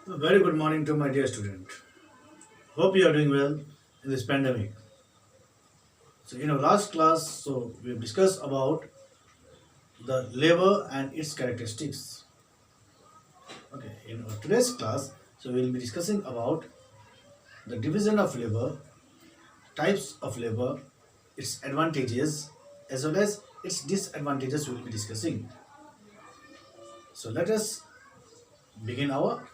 A very good morning to my dear student. Hope you are doing well in this pandemic. So in our last class, we have discussed about the labor and its characteristics. Okay, in our today's class, we will be discussing about the division of labor, types of labor, its advantages, as well as its disadvantages. We will be discussing. So let us begin our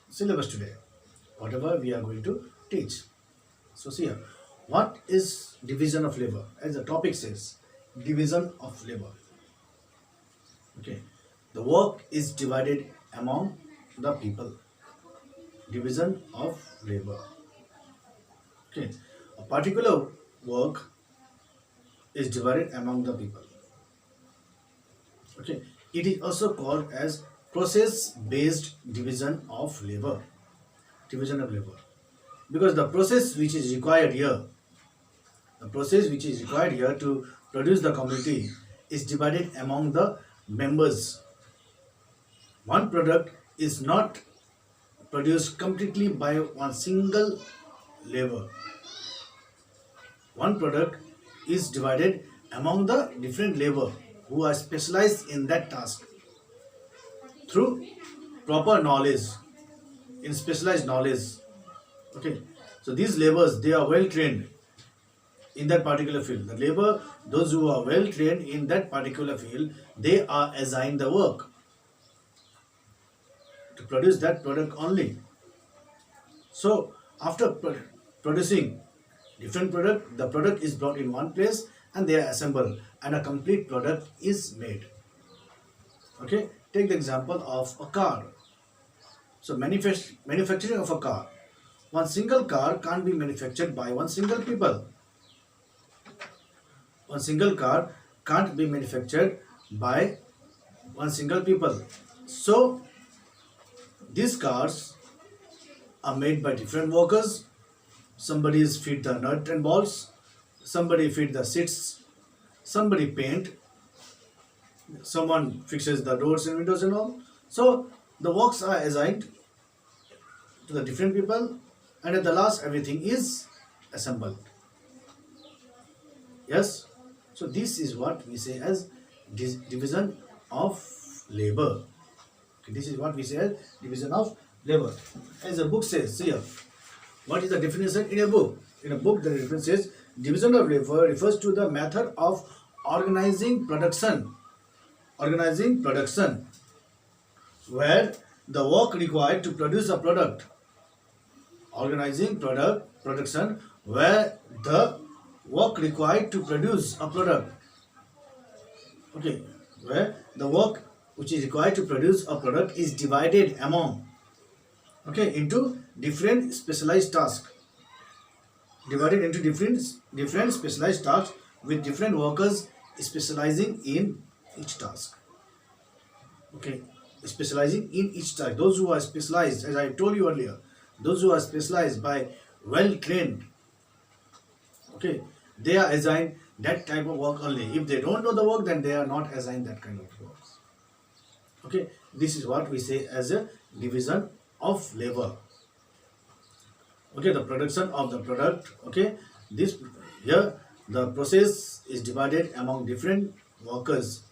syllabus today. Whatever we are going to teach. So see here, what is division of labor? As the topic says, division of labor. Okay, the work is divided among the people. Division of labor. Okay, a particular work is divided among the people. Okay, it is also called as process-based division of labor. Division of labor, because the process which is required here The process which is required here to produce the commodity is divided among the members. One product is not produced completely by one single labor. One product is divided among the different labor who are specialized in that task through proper knowledge, in specialized knowledge. Okay, so these laborers, they are well trained in that particular field. The labor, those who are well trained in that particular field, they are assigned the work to produce that product only. So after producing different product, the product is brought in one place and they are assembled and a complete product is made. Okay, take the example of a car. So manufacturing of a car. One single car can't be manufactured by one single people. One single car can't be manufactured by one single people. So these cars are made by different workers. Somebody is feed the nut and bolts, somebody feed the seats, somebody paint, someone fixes the doors and windows and all. So the works are assigned to the different people, and at the last everything is assembled. Yes, so this is what we say as division of labor. Okay, this is what we say as division of labor. As the book says here, what is the definition in a book? In a book, the definition says division of labor refers to the method of organizing production. Organizing production, where the work required to produce a product. Organizing production, where the work required to produce a product. Okay, where the work which is required to produce a product is divided among, okay, into different specialized tasks. Divided into different specialized tasks with different workers specializing in each task. Okay, specializing in each task. Those who are specialized, as I told you earlier, those who are specialized by well trained, okay, they are assigned that type of work only. If they don't know the work, then they are not assigned that kind of work. Okay, this is what we say as a division of labor. Okay, the production of the product. Okay, this here the process is divided among different workers,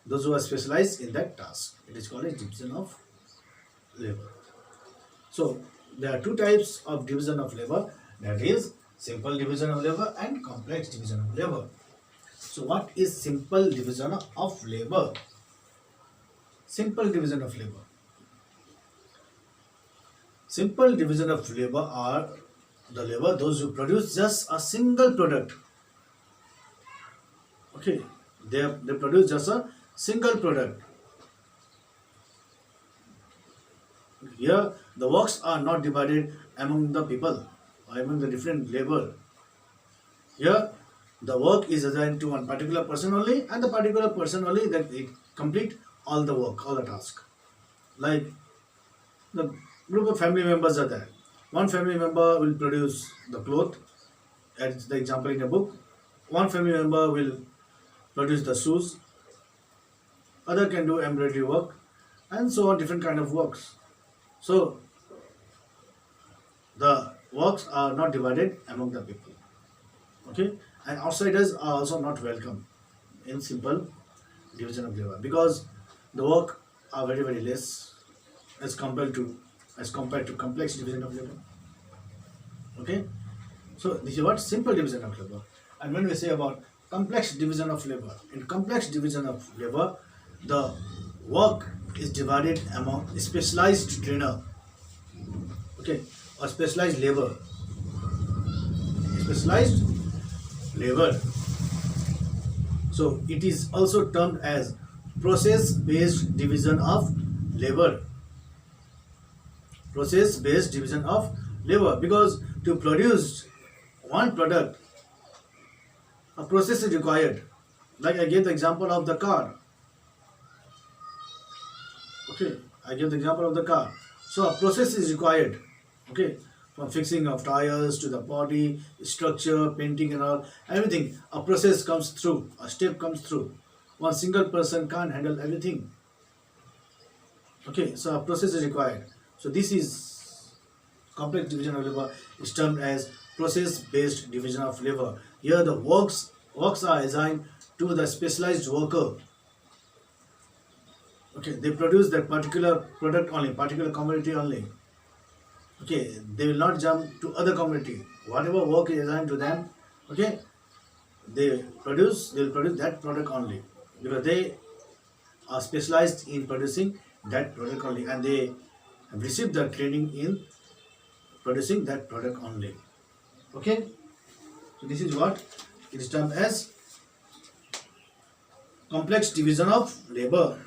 those who are specialized in that task. It is called a division of labor. So there are two types of division of labor, that is simple division of labor and complex division of labor. So what is simple division of labor? Simple division of labor. Simple division of labor are the labor those who produce just a single product. Okay, they produce just a single product. Here the works are not divided among the people, among the different labor. Here the work is assigned to one particular person only, and the particular person only that it complete all the work, all the task. Like the group of family members are there. One family member will produce the cloth, as the example in a book. One family member will produce the shoes. Other can do embroidery work, and so on, different kind of works. So the works are not divided among the people. Okay, and outsiders are also not welcome in simple division of labor, because the work are very very less as compared to complex division of labor. Okay, so this is what simple division of labor. And when we say about complex division of labor, in complex division of labor, the work is divided among specialized trainer, okay, or specialized labor. Specialized labor. So it is also termed as process-based division of labor. Process-based division of labor, because to produce one product, a process is required. Like I gave the example of the car. Okay, I give the example of the car. So a process is required. Okay, from fixing of tires to the body structure, painting and all, everything. A process comes through. A step comes through. One single person can't handle everything. Okay, so a process is required. So this is complex division of labor is termed as process-based division of labor. Here the works are assigned to the specialized worker. Okay, they produce that particular product only, particular commodity only. Okay, they will not jump to other commodity. Whatever work is assigned to them, okay, they will produce that product only, because they are specialized in producing that product only, and they have received the training in producing that product only. Okay, so this is what it is termed as complex division of labor.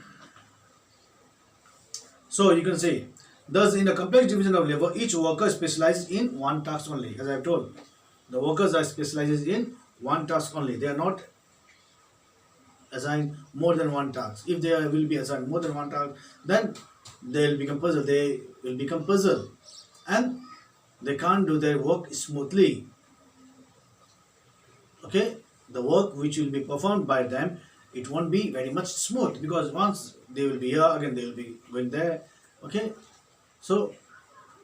So you can say, thus in a complex division of labor, each worker specializes in one task only. As I have told, the workers are specialized in one task only. They are not assigned more than one task. If they will be assigned more than one task, then they will become puzzled. They will become puzzled, and they can't do their work smoothly. Okay, the work which will be performed by them, it won't be very much smooth, because once they will be here, again they will be going there. Okay, so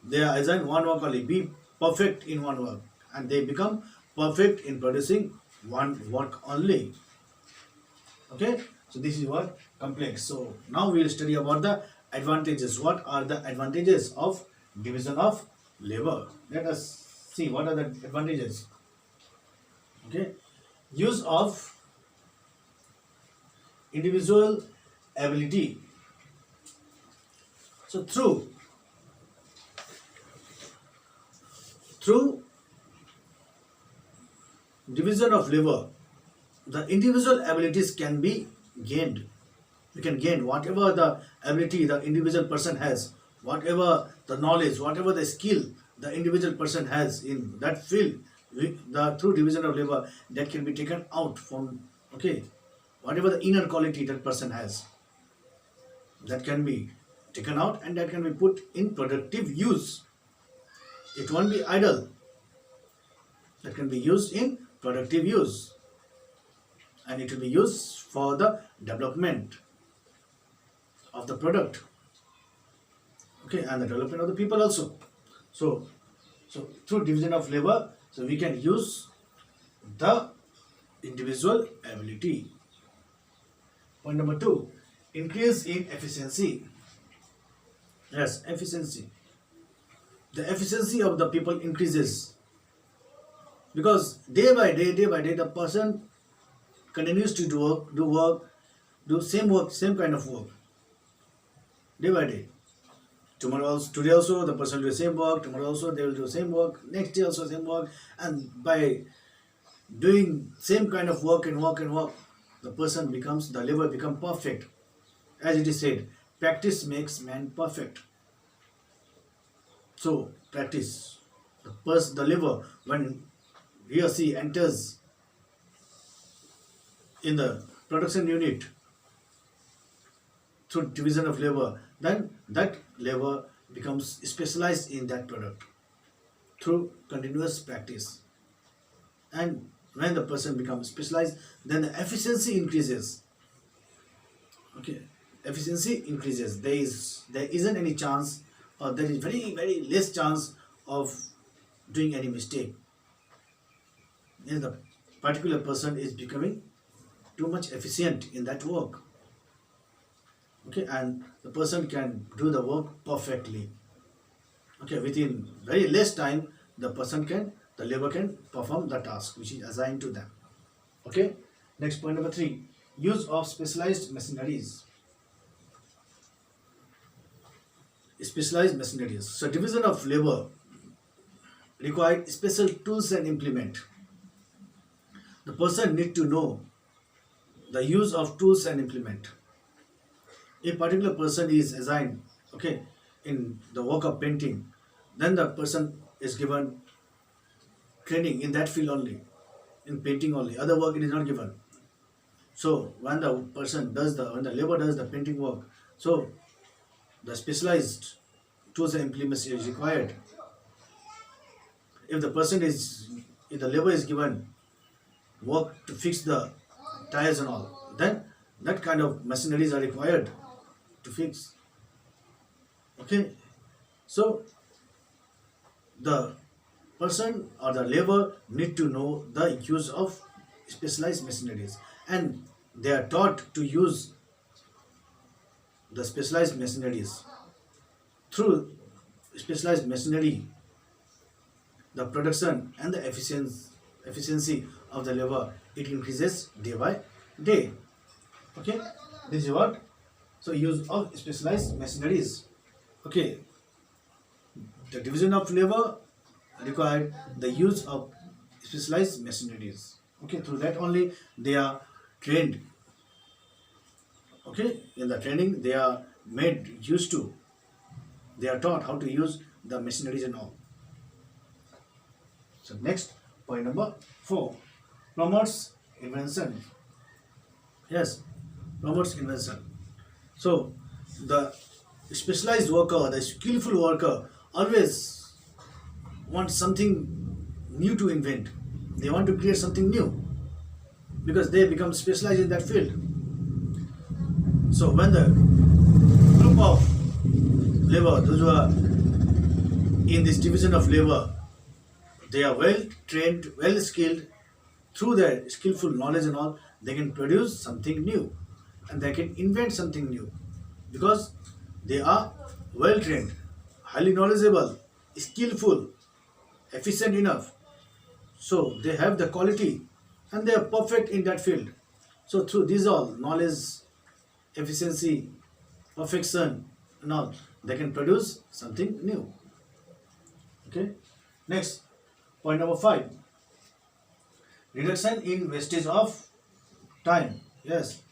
they are assigned one work only. Be perfect in one work, and they become perfect in producing one work only. Okay, so this is what complex. So now we will study about the advantages. What are the advantages of division of labor? Let us see what are the advantages. Okay, use of individual ability. So through division of labor, the individual abilities can be gained. You can gain whatever the ability the individual person has, whatever the knowledge, whatever the skill the individual person has in that field. Through division of labor, that can be taken out from, okay, whatever the inner quality that person has, that can be taken out, and that can be put in productive use. It won't be idle. That can be used in productive use, and it will be used for the development of the product, okay, and the development of the people also. So through division of labor, so we can use the individual ability. Point number 2, increase in efficiency. Yes, efficiency. The efficiency of the people increases, because day by day the person continues to do same kind of work, day by day. Today also the person will do the same work, tomorrow also they will do the same work, next day also same work, and by doing same kind of work, the person becomes, the labor become perfect. As it is said, practice makes man perfect. So practice, the labor, when he or she enters in the production unit through division of labor, then that labor becomes specialized in that product through continuous practice. And when the person becomes specialized, then the efficiency increases. Okay, efficiency increases. There isn't any chance or there is very less chance of doing any mistake. And the particular person is becoming too much efficient in that work. Okay, and the person can do the work perfectly. Okay, within very less time, the labor can perform the task which is assigned to them. Okay, next point number 3, use of specialized machineries. Specialized machineries. So division of labor required special tools and implement. The person need to know the use of tools and implement. A particular person is assigned, okay, in the work of painting, then the person is given training in that field only, in painting only. Other work it is not given. So when the labor does the painting work, so the specialized tools and implements is required. If the labor is given work to fix the tires and all, then that kind of machineries are required to fix. Okay, so the person or the labor need to know the use of specialized machineries, and they are taught to use the specialized machineries. Through specialized machinery, the production and the efficiency of the labor, it increases day by day. Okay, this is what. So use of specialized machineries. Okay, the division of labor required the use of specialized machineries. Okay, through that only they are trained. Okay, in the training they are made used to. They are taught how to use the machineries and all. So next point number 4, promotes invention. Yes, promotes invention. So the specialized worker, the skillful worker, always wants something new to invent. They want to create something new because they become specialized in that field. So when the group of labor, those who are in this division of labor, they are well trained, well skilled, through their skillful knowledge and all, they can produce something new and they can invent something new because they are well trained, highly knowledgeable, skillful, efficient enough. So they have the quality and they are perfect in that field. So through these all knowledge, efficiency, perfection and all, they can produce something new. Okay, next point number 5, reduction in wastage of time. Yes,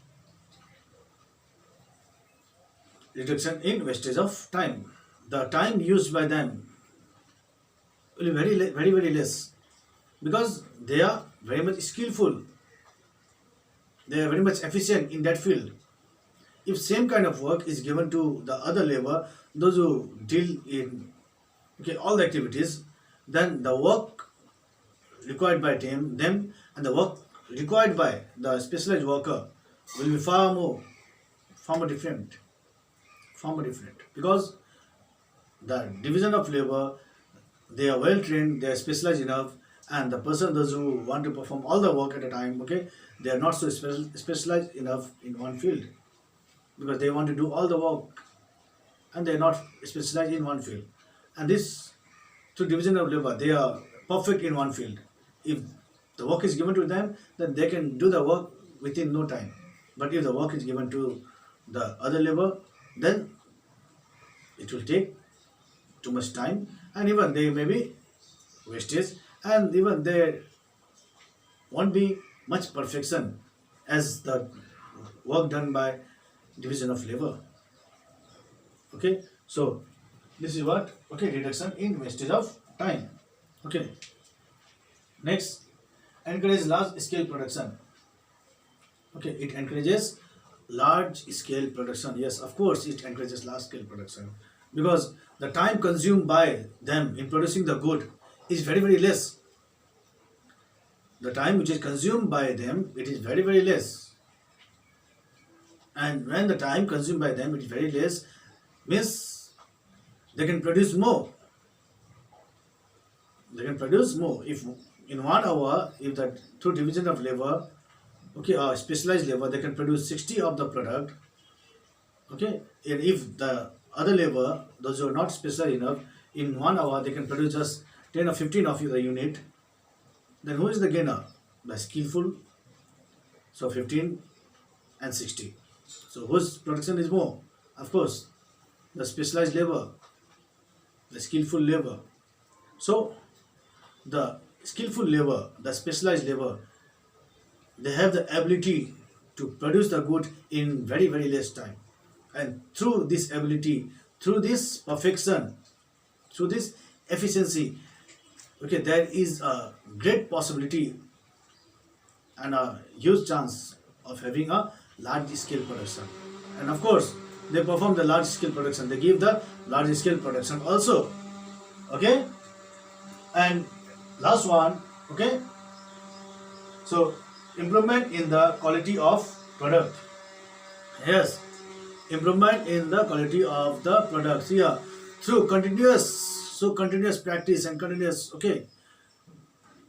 reduction in wastage of time. The time used by them will be very less because they are very much skillful. They are very much efficient in that field. If same kind of work is given to the other labor, those who deal in all the activities, then the work required by them and the work required by the specialized worker will be far more different. Far more different. Because the division of labor, they are well trained, they are specialized enough, and the person, those who want to perform all the work at a time, okay, they are not so specialized enough in one field because they want to do all the work and they are not specialized in one field. And this, through division of labor, they are perfect in one field. If the work is given to them, then they can do the work within no time. But if the work is given to the other labor, then it will take too much time, and even there may be wastage, and even there won't be much perfection as the work done by division of labor. Okay, so this is what, reduction in wastage of time. Okay, next, encourage large scale production. Okay, it encourages large scale production. Yes, of course it encourages large scale production because the time consumed by them in producing the good is very less. The time which is consumed by them, it is very less. And when the time consumed by them is very less, means They can produce more. They can produce more. If in 1 hour, if that through division of labor, okay, specialized labor, they can produce 60 of the product. Okay, and if the other labor, those who are not specialized enough, in 1 hour they can produce just 10 or 15 of the unit, then who is the gainer? The skillful. So 15 and 60. So whose production is more? Of course, the specialized labor, the skillful labor. So the skillful labor, the specialized labor, they have the ability to produce the good in very, very less time. And through this ability, through this perfection, through this efficiency, okay, there is a great possibility and a huge chance of having a large scale production. And of course, they perform the large scale production, they give the large scale production also. Okay, and last one, okay, so improvement in the quality of product. Yes, improvement in the quality of the products here through continuous practice and continuous, okay,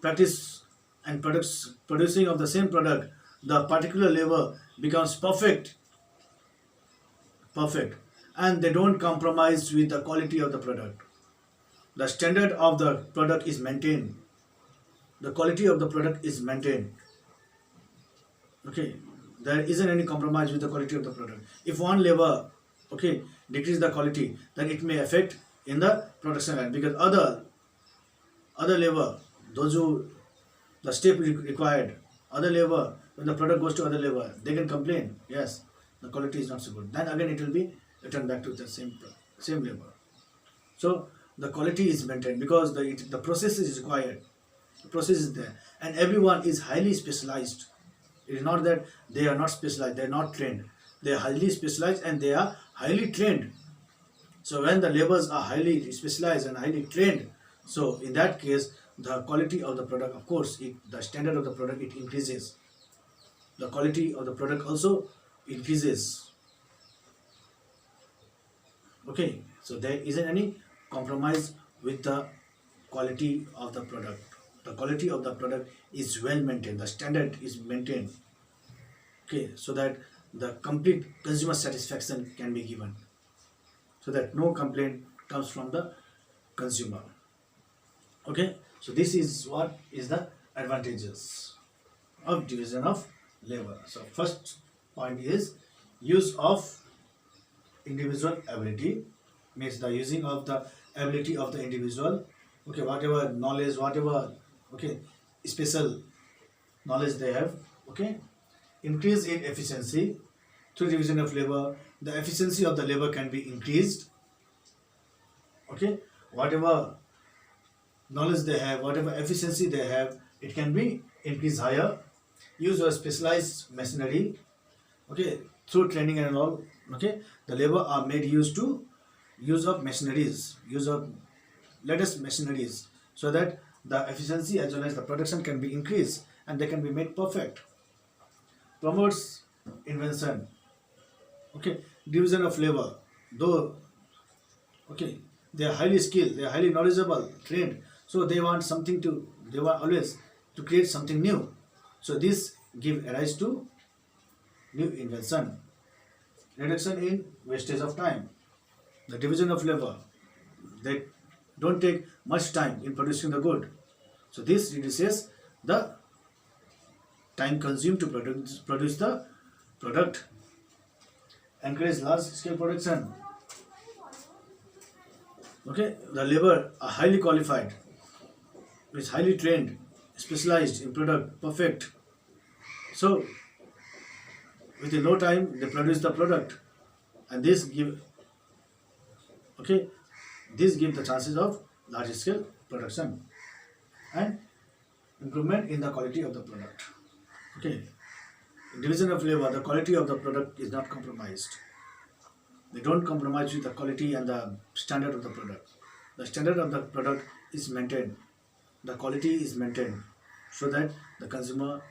practice and products producing of the same product, the particular labor becomes perfect, and they don't compromise with the quality of the product. The standard of the product is maintained, the quality of the product is maintained. Okay, there isn't any compromise with the quality of the product. If one labor, okay, decrease the quality, then it may affect in the production line, because other labor, those who the step required, other labor, when the product goes to other labor, they can complain, yes, the quality is not so good, then again it will be returned back to the same labor. So the quality is maintained because the process is required, the process is there, and everyone is highly specialized. It is not that they are not specialized, they are not trained, they are highly specialized and they are highly trained. So when the laborers are highly specialized and highly trained, so in that case the quality of the product, of course, the standard of the product, it increases, the quality of the product also increases. Okay, so there isn't any compromise with the quality of the product. The quality of the product is well maintained, the standard is maintained, okay, so that the complete consumer satisfaction can be given, so that no complaint comes from the consumer. Okay, so this is what is the advantages of division of labor. So first point is use of individual ability, means the using of the ability of the individual, okay, whatever knowledge, whatever, okay, special knowledge they have, okay. Increase in efficiency through division of labor, the efficiency of the labor can be increased, okay, whatever knowledge they have, whatever efficiency they have, it can be increased higher. Use of specialized machinery, okay, through training and all, okay, the labor are made used to use of machineries, use of latest machineries, so that the efficiency as well as the production can be increased and they can be made perfect. Promotes invention, okay, division of labor, though, okay, they are highly skilled, they are highly knowledgeable, trained, so they want always to create something new, so this give rise to new invention. Reduction in wastage of time, the division of labor, they don't take much time in producing the good, so this reduces the time consumed to produce the product. Encourage large scale production, okay, the labor are highly qualified, is highly trained, specialized in product, perfect, so within no time they produce the product, and this give, okay, this give the chances of large scale production and improvement in the quality of the product. Okay, division of labor, the quality of the product is not compromised, they don't compromise with the quality and the standard of the product, the standard of the product is maintained, the quality is maintained, so that the consumer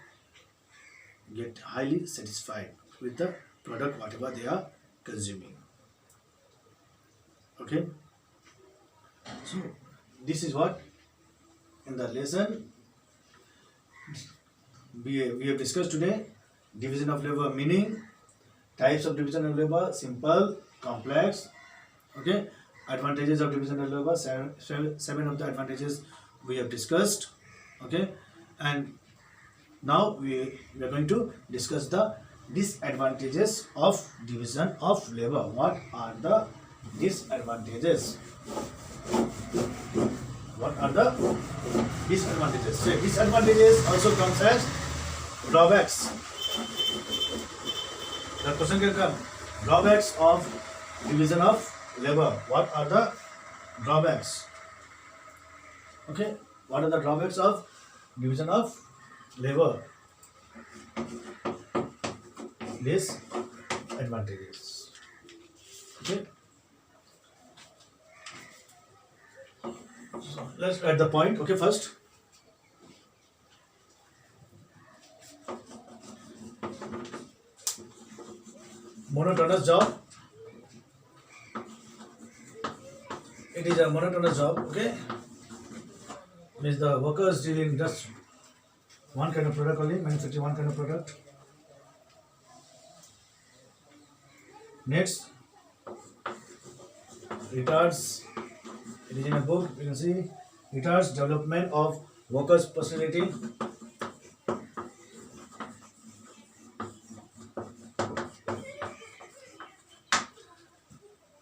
get highly satisfied with the product whatever they are consuming. Okay, So this is what in the lesson we have discussed today. Division of labor meaning, types of division of labor, simple, complex. Okay, advantages of division of labor, seven of the advantages we have discussed. Okay, and now we are going to discuss the disadvantages of division of labor. What are the disadvantages? What are the disadvantages? So disadvantages also comes as drawbacks. The question can come: drawbacks of division of labor. What are the drawbacks? Okay, what are the drawbacks of division of labor? Disadvantages. Okay. So let's add the point. Okay, first. Monotonous job. It is a monotonous job. Okay. Means the workers deal in just one kind of product only, manufacturing one kind of product. Next, retards. It is in a book. You can see retards development of workers' personality.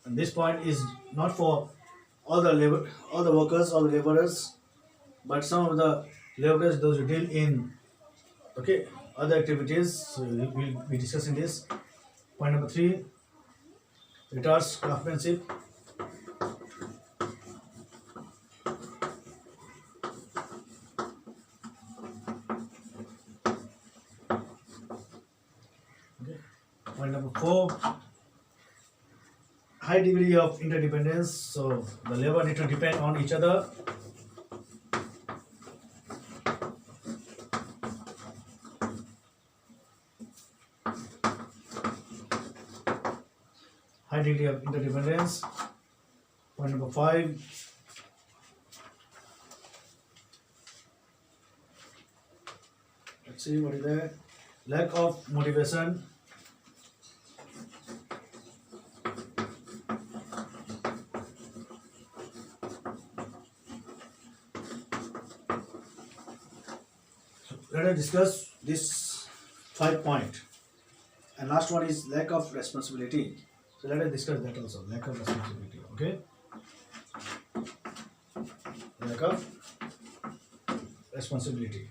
And this point is not for all the workers, all the laborers, but some of the laborers, those who deal in other activities. So we will be discussing this. Point number 3, retards craftsmanship. Point number 4, high degree of interdependence. So the labor need to depend on each other. High degree of interdependence. Point number 5, let's see what is there. Lack of motivation. Let us discuss this 5 point. And last one is lack of responsibility. So let us discuss that also. Lack of responsibility. Okay. Lack of responsibility.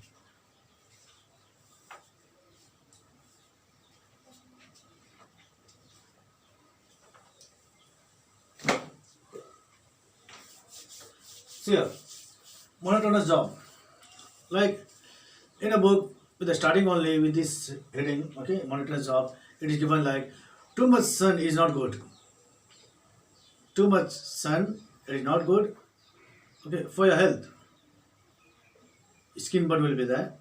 See here, monotonous job. Like in a book with the starting only with this heading, okay, monotonous job, it is given like too much sun is not good. Too much sun, it is not good. Okay, for your health. Skin burn will be there.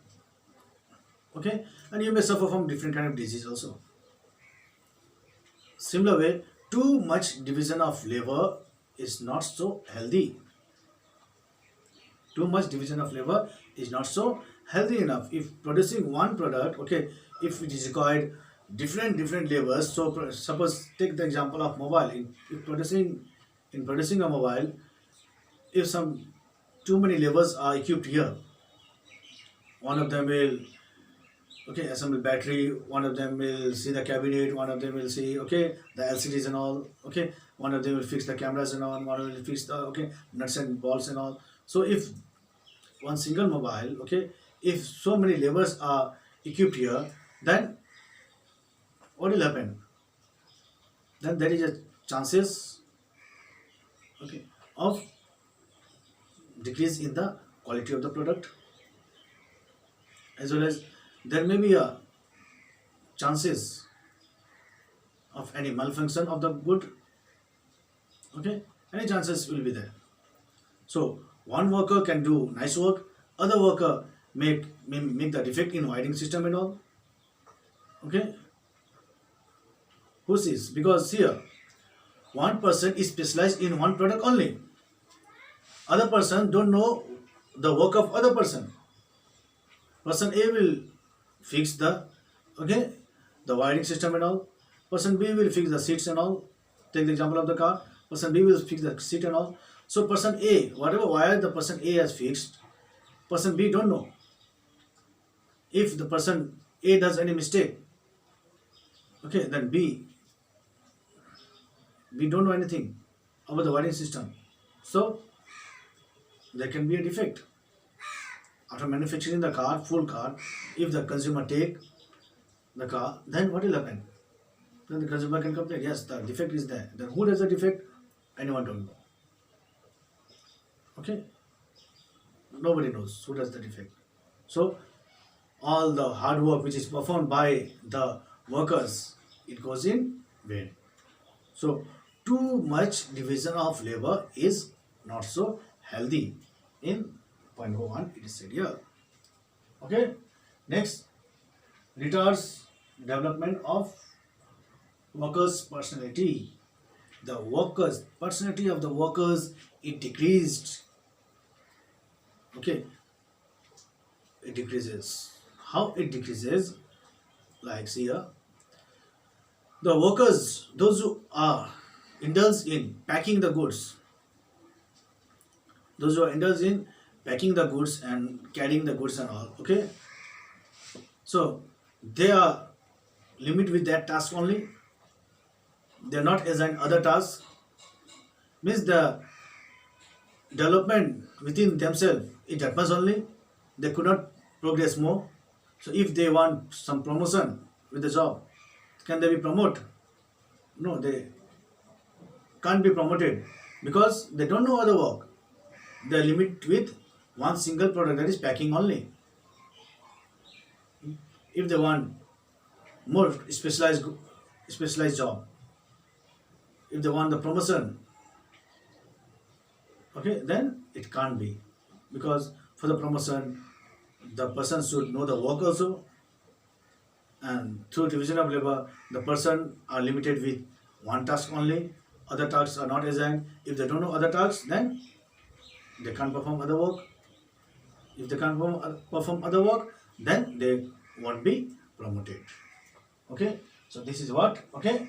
Okay, and you may suffer from different kind of disease also. Similar way, too much division of labor is not so healthy. Too much division of labor is not so healthy enough. If producing one product, okay, if it is required different labors. So suppose take the example of mobile. In producing a mobile, if some too many labors are equipped here, one of them will assemble battery, one of them will see the cabinet, one of them will see the LCDs and all, one of them will fix the cameras and all, one will fix the nuts and bolts and all. So if one single mobile, if so many labors are equipped here, then what will happen? Then there is a chances of decrease in the quality of the product, as well as there may be a chances of any malfunction of the good. Any chances will be there. So one worker can do nice work, other worker may make the defect in wiring system and all. Who sees? Because here one person is specialized in one product only. other person don't know the work of other person. Person A will fix the, okay, the wiring system and all. Person B will fix the seats and all. Take the example of the car. Person B will fix the seat and all. So person A, whatever wire the person A has fixed, person B don't know. If the person A does any mistake, okay, then B don't know anything about the wiring system. So there can be a defect. After manufacturing the car, full car, if the consumer take the car, then what will happen? Then the consumer can complain, yes, the defect is there. Then who does the defect? Anyone don't know. Okay? Nobody knows who does the defect. So all the hard work which is performed by the workers, it goes in vain. So too much division of labor is not so healthy. In point 1 it is said here. Okay? Next, retards development of workers' personality. The workers, personality of the workers, it decreased. Okay, it decreases. How it decreases? Like see here, the workers, those who are indulged in packing the goods, those who are indulged in packing the goods and carrying the goods and all. Okay, so they are limited with that task only. They are not assigned other tasks. Means the development within themselves, it happens only. They could not progress more. So if they want some promotion with the job, can they be promoted? No, they can't be promoted because they don't know other work. They are limited with one single product, that is packing only. If they want more specialized job, if they want the promotion, okay, then it can't be, because for the promotion the person should know the work also, and through division of labor the person are limited with one task only. Other tasks are not assigned. If they don't know other tasks, then they can't perform other work. If they can't perform other work, then they won't be promoted. Okay, so this is what, okay,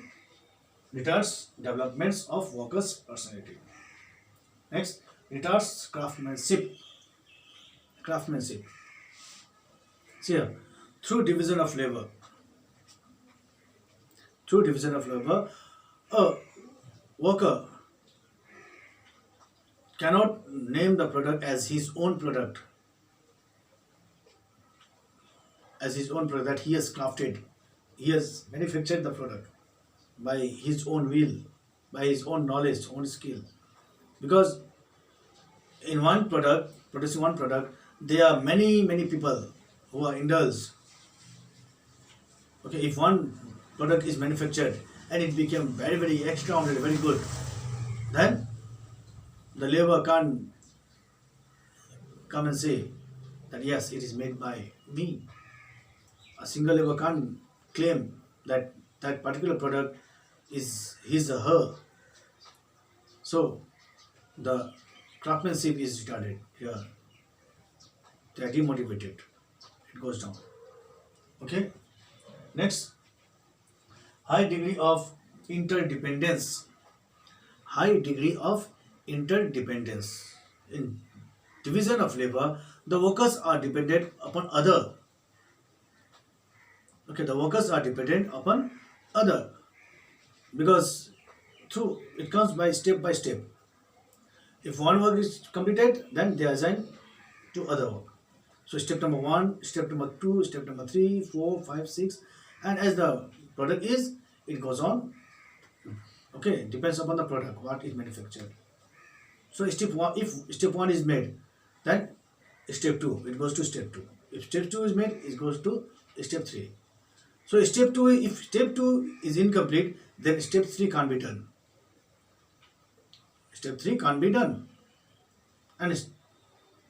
retards developments of workers' personality. Next, retards craftsmanship. Craftsmanship. See here, through division of labor, a worker cannot name the product as his own product, that he has crafted. He has manufactured the product by his own will, by his own knowledge, own skill. Because in one product, producing one product, there are many people who are indulged. Okay, if one product is manufactured and it became very extraordinary, very good, then the labor can't come and say that yes, it is made by me. A single labor can't claim that that particular product is his or her. So the craftsmanship is retarded here. They are demotivated. It goes down. Okay. Next, high degree of interdependence. High degree of interdependence. In division of labor, the workers are dependent upon other. Okay, the workers are dependent upon other, because through it comes by step. If one work is completed, then they are assigned to other work. So step number 1, step number 2, step number 3, 4, 5, 6, and as the product is, it goes on. Okay, depends upon the product, what is manufactured. So step 1, if step 1 is made, then step 2, it goes to step 2. If step 2 is made, it goes to step 3. So step 2, if step 2 is incomplete, then step 3 can't be done. Step 3 can't be done. And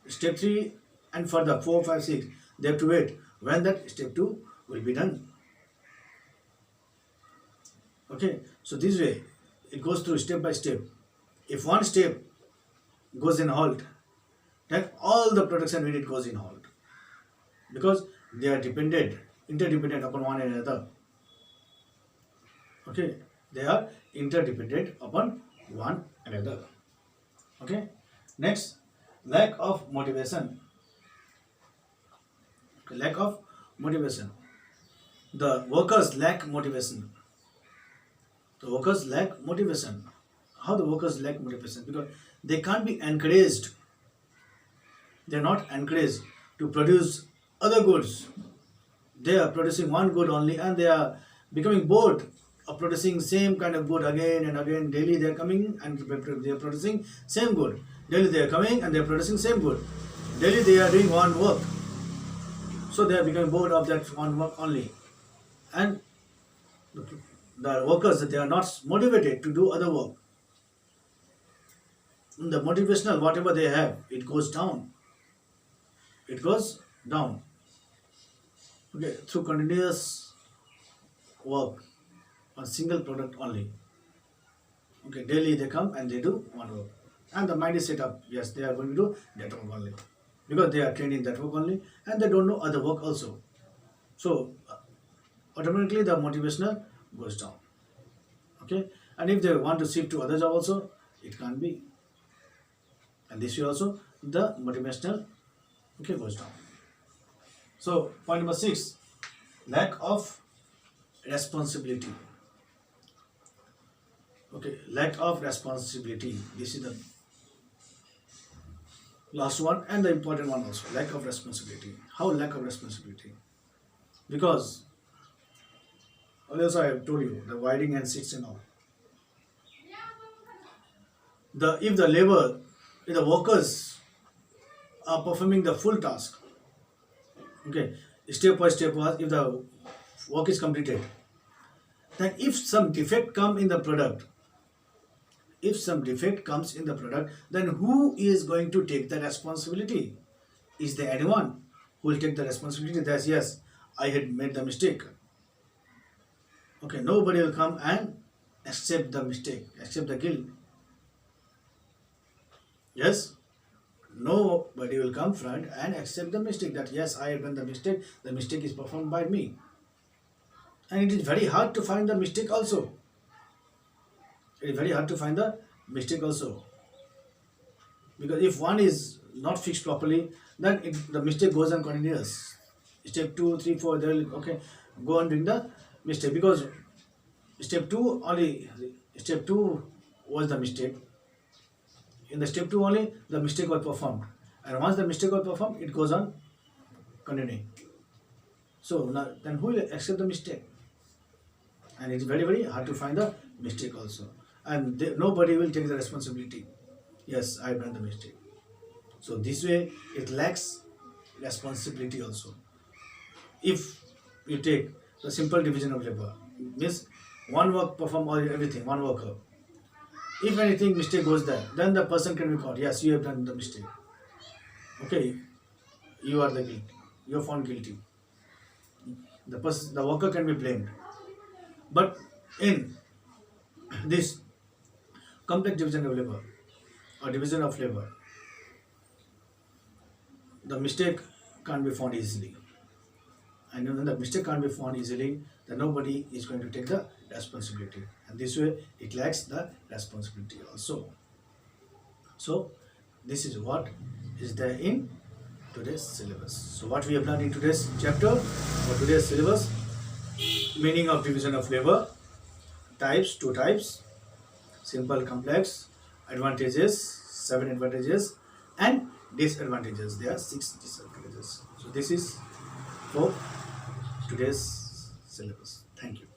step 3 and further 4, 5, 6, they have to wait when that step 2 will be done. Okay, so this way it goes through step by step. If one step goes in halt, then all the production unit goes in halt, because they are interdependent upon one another. Okay, they are interdependent upon one another. Okay, next, lack of motivation. Lack of motivation. The workers lack motivation. The workers lack motivation. How the workers lack motivation? Because they can't be encouraged. They are not encouraged to produce other goods. They are producing one good only, and they are becoming bored of producing same kind of good again and again. Daily they are coming and they are producing same good. Daily they are coming and they are producing same good. Daily they are doing one work. So they are becoming bored of that one work only. And the workers, they are not motivated to do other work. The motivational, whatever they have, it goes down. It goes down. Okay, through continuous work on single product only. Okay, daily they come and they do one work. And the mind is set up, yes, they are going to do that work only. Because they are trained in that work only, and they don't know other work also. So automatically the motivational goes down. Okay, and if they want to shift to other job also, it can't be. And this way also the motivational, okay, goes down. So point number 6, lack of responsibility. Okay, lack of responsibility. This is the last one and the important one also. Lack of responsibility. How lack of responsibility? Because also I have told you the wiring and seats and all. If the workers are performing the full task, okay, step by step, if the work is completed, then if some defect comes in the product, then who is going to take the responsibility? Is there anyone who will take the responsibility that yes, I had made the mistake? Okay, nobody will come and accept the mistake, accept the guilt. Yes, nobody will come front and accept the mistake that yes, I have done the mistake is performed by me. And it is very hard to find the mistake also. It is very hard to find the mistake also. Because if one is not fixed properly, then the mistake goes on continuous. Step 2, 3, 4, they will go on doing the mistake, because step 2 was the mistake. In the step 2 only the mistake was performed, and once the mistake was performed, it goes on continuing. So now, then who will accept the mistake? And it's very, very hard to find the mistake also, and nobody will take the responsibility. Yes, I have done the mistake. So this way it lacks responsibility also. If you take the simple division of labor, means one work perform all everything, one worker. If anything mistake goes there, then the person can be caught. Yes, you have done the mistake. Okay, you are the guilty. You are found guilty. The worker can be blamed. But in this complex division of labor or division of labor, the mistake can't be found easily. And when the mistake can't be found easily, then nobody is going to take the responsibility. And this way, it lacks the responsibility also. So, this is what is there in today's syllabus. So, what we have learned in today's chapter or today's syllabus: meaning of division of labor, types, 2 types, simple, complex, advantages, 7 advantages, and disadvantages. There are 6 disadvantages. So, this is for today's syllabus. Thank you.